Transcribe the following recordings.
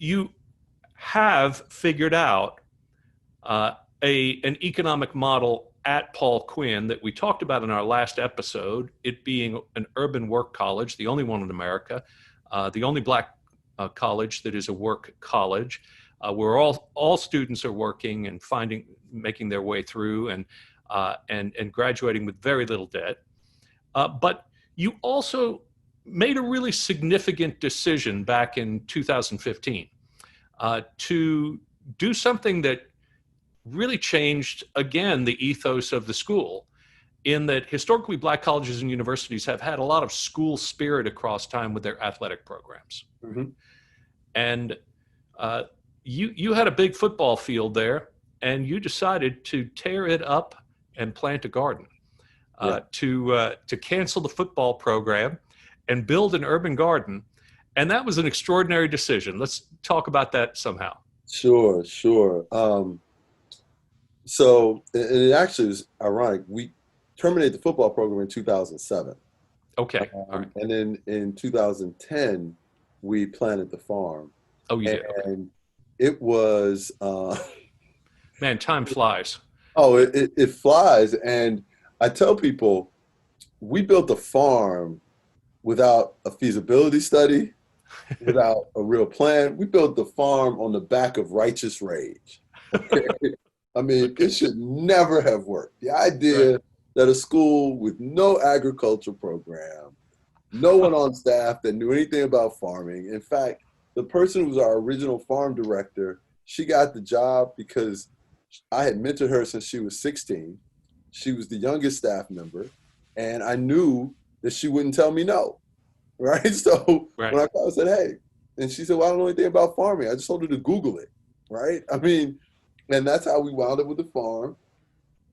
you have figured out an economic model at Paul Quinn that we talked about in our last episode, it being an urban work college, the only one in America, the only black college that is a work college, where all students are working and making their way through and graduating with very little debt. But you also made a really significant decision back in 2015 to do something that really changed, again, the ethos of the school, in that historically black colleges and universities have had a lot of school spirit across time with their athletic programs. Mhm. And you had a big football field there, and you decided to tear it up and plant a garden, Yeah. to cancel the football program and build an urban garden. And that was an extraordinary decision. Let's talk about that somehow. Sure, sure. So it actually is ironic. We terminated the football program in 2007. Okay. All right. And then in 2010, we planted the farm. Oh, you did. Okay. And it was, Man, time flies. oh, it flies. And I tell people, we built a farm without a feasibility study, without a real plan. We built the farm on the back of righteous rage. Okay? I mean, Okay. it should never have worked. The Right. idea that a school with no agriculture program, no one on staff that knew anything about farming. In fact, the person who was our original farm director, she got the job because I had mentored her since she was 16. She was the youngest staff member, and I knew that she wouldn't tell me no, right? So Right. when I called, I said, hey, and she said, well, I don't know anything about farming. I just told her to Google it, right? I mean, and that's how we wound up with the farm,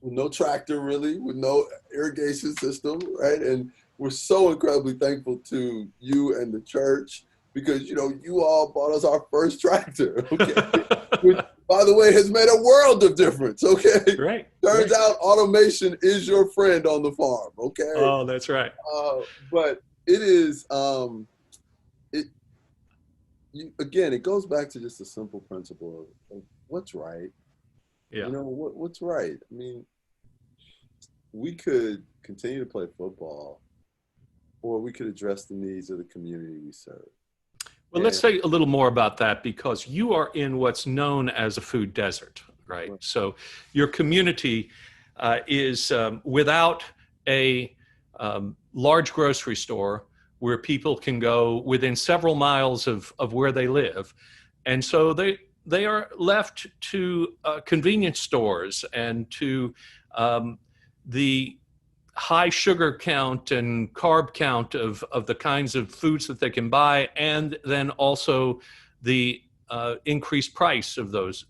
with no tractor really, with no irrigation system, right? And we're so incredibly thankful to you and the church because, you all bought us our first tractor, okay? Which, by the way, has made a world of difference, okay? Right. Turns Right. out automation is your friend on the farm, okay? Oh, that's right. But it is, it again, it goes back to just a simple principle of what's right. Yeah. What's right? I mean, we could continue to play football, or we could address the needs of the community we serve. Well, let's And say a little more about that because you are in what's known as a food desert, right? So your community is without a large grocery store where people can go within several miles of where they live. And so they are left to convenience stores and to the high sugar count and carb count of the kinds of foods that they can buy, and then also the increased price of those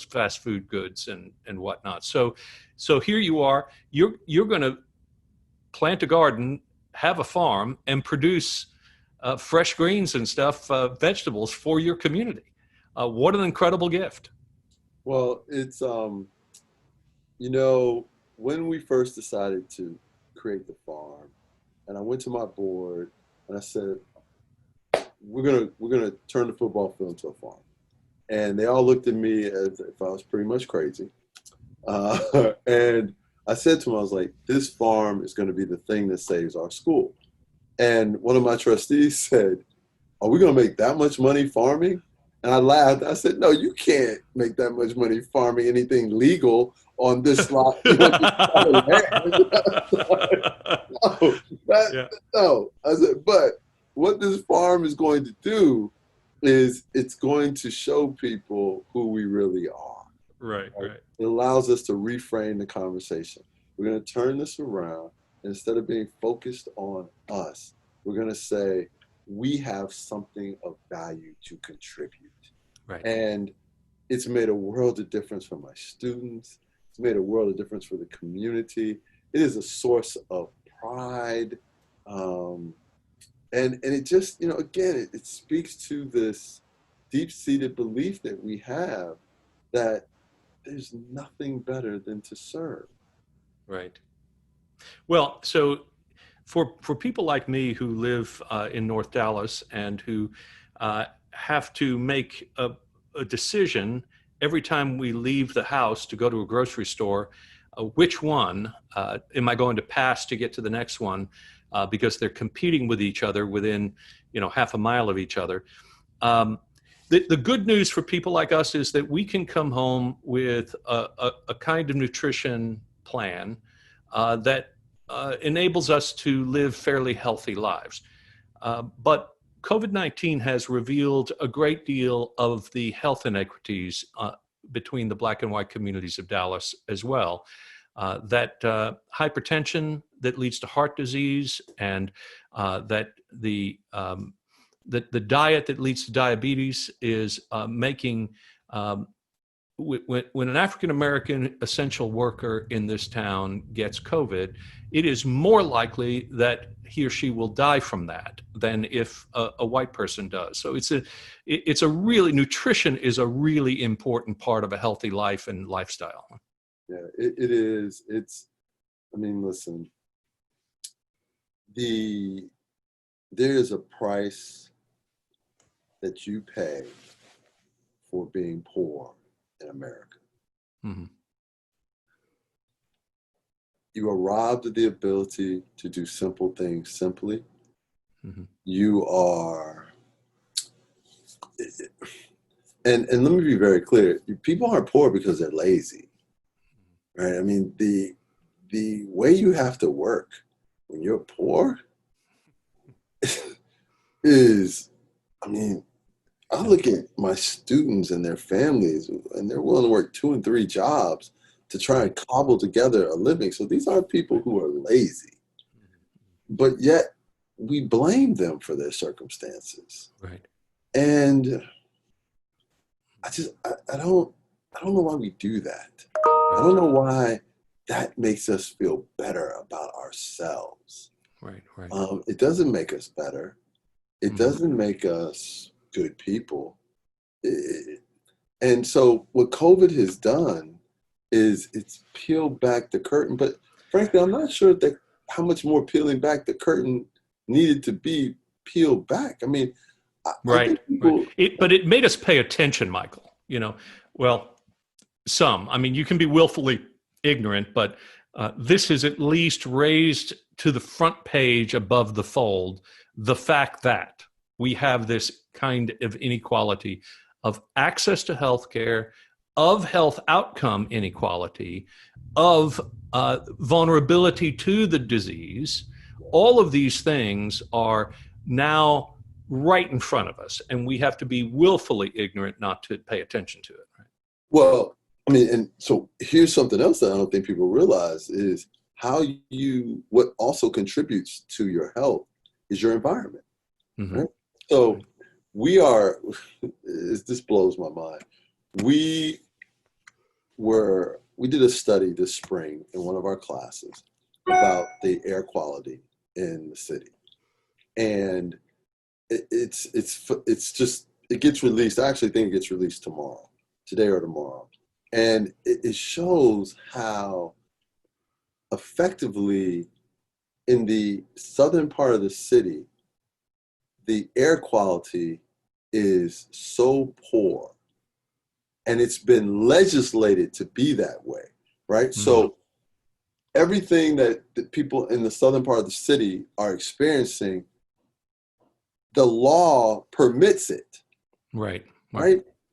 fast food goods and whatnot. So here you are. You're going to plant a garden, have a farm, and produce fresh greens and stuff, vegetables for your community. What an incredible gift! well, it's when we first decided to create the farm, and I went to my board and I said, we're gonna turn the football field into a farm. And they all looked at me as if I was pretty much crazy. And I said to them, I was like, this farm is gonna be the thing that saves our school. And one of my trustees said, are we gonna make that much money farming? And I laughed. I said, no, you can't make that much money farming anything legal on this lot. This lot of land. No, Yeah. no. I said, but what this farm is going to do is it's going to show people who we really are. Right. Right? Right. It allows us to reframe the conversation. We're going to turn this around. Instead of being focused on us, we're going to say, we have something of value to contribute. Right. And it's made a world of difference for my students. It's made a world of difference for the community. It is a source of pride. And it just, again, it speaks to this deep-seated belief that we have that there's nothing better than to serve. Right. Well, so for people like me who live in North Dallas and who have to make a decision every time we leave the house to go to a grocery store. Which one am I going to pass to get to the next one? Because they're competing with each other within, half a mile of each other. The good news for people like us is that we can come home with a kind of nutrition plan that enables us to live fairly healthy lives. But COVID-19 has revealed a great deal of the health inequities between the Black and white communities of Dallas as well. That hypertension that leads to heart disease, and that the diet that leads to diabetes is making, when an African American essential worker in this town gets COVID, it is more likely that he or she will die from that than if a white person does. So nutrition is a really important part of a healthy life and lifestyle. Yeah, it is. Listen, there is a price that you pay for being poor in America. Mm-hmm. You are robbed of the ability to do simple things simply. Mm-hmm. You are, and let me be very clear, people aren't poor because they're lazy, right? The way you have to work when you're poor is, I look at my students and their families, and they're willing to work 2 and 3 jobs to try and cobble together a living. So these aren't people who are lazy, but yet we blame them for their circumstances. Right. And I don't know why we do that. I don't know why that makes us feel better about ourselves. Right. It doesn't make us better. It doesn't make us good people. And so what COVID has done is it's peeled back the curtain. But frankly, I'm not sure how much more peeling back the curtain needed to be peeled back. Right. I think people, But it made us pay attention, Michael. Some. You can be willfully ignorant, but this has at least raised to the front page above the fold the fact that we have this kind of inequality of access to health care, of health outcome inequality, of vulnerability to the disease. All of these things are now right in front of us, and we have to be willfully ignorant not to pay attention to it. Right? well, and so here's something else that I don't think people realize is what also contributes to your health is your environment. Mm-hmm. Right? So this blows my mind. We did a study this spring in one of our classes about the air quality in the city. And it gets released. I actually think it gets released today or tomorrow. And it shows how effectively in the southern part of the city, the air quality is so poor, and it's been legislated to be that way, right? Mm-hmm. So everything that the people in the southern part of the city are experiencing, the law permits it. Right.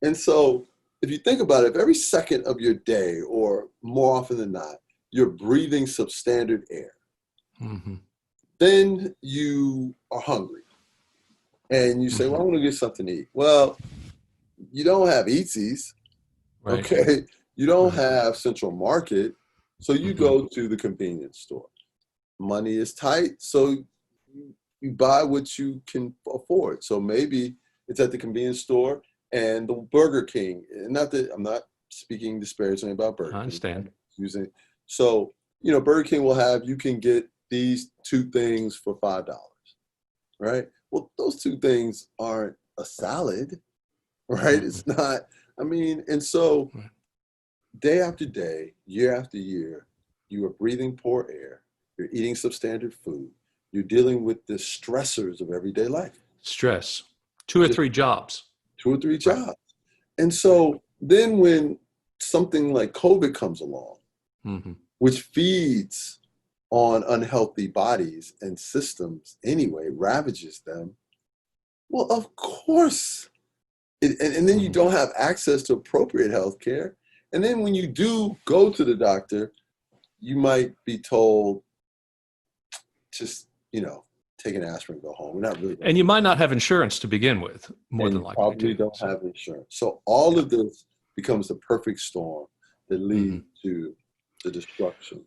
And so if you think about it, if every second of your day, or more often than not, you're breathing substandard air, then you are hungry. And you say, well, I want to get something to eat. Well, you don't have Eatsies, okay? You don't have Central Market, so you go to the convenience store. Money is tight, so you buy what you can afford. So maybe it's at the convenience store and the Burger King. Not that I'm not speaking disparagingly about Burger King. I understand. So, Burger King you can get these 2 things for $5, right? Well, those 2 things aren't a salad, right? It's not, and so day after day, year after year, you are breathing poor air, you're eating substandard food, you're dealing with the stressors of everyday life. Stress. 2 or 3 jobs. 2 or 3 jobs. And so then when something like COVID comes along, which feeds on unhealthy bodies and systems anyway, ravages them, well, of course. And then you don't have access to appropriate health care. And then when you do go to the doctor, you might be told, just, take an aspirin and go home. We're not really. And you might not have insurance to begin with, more than likely. Probably don't have insurance. So all of this becomes the perfect storm that leads to the destruction.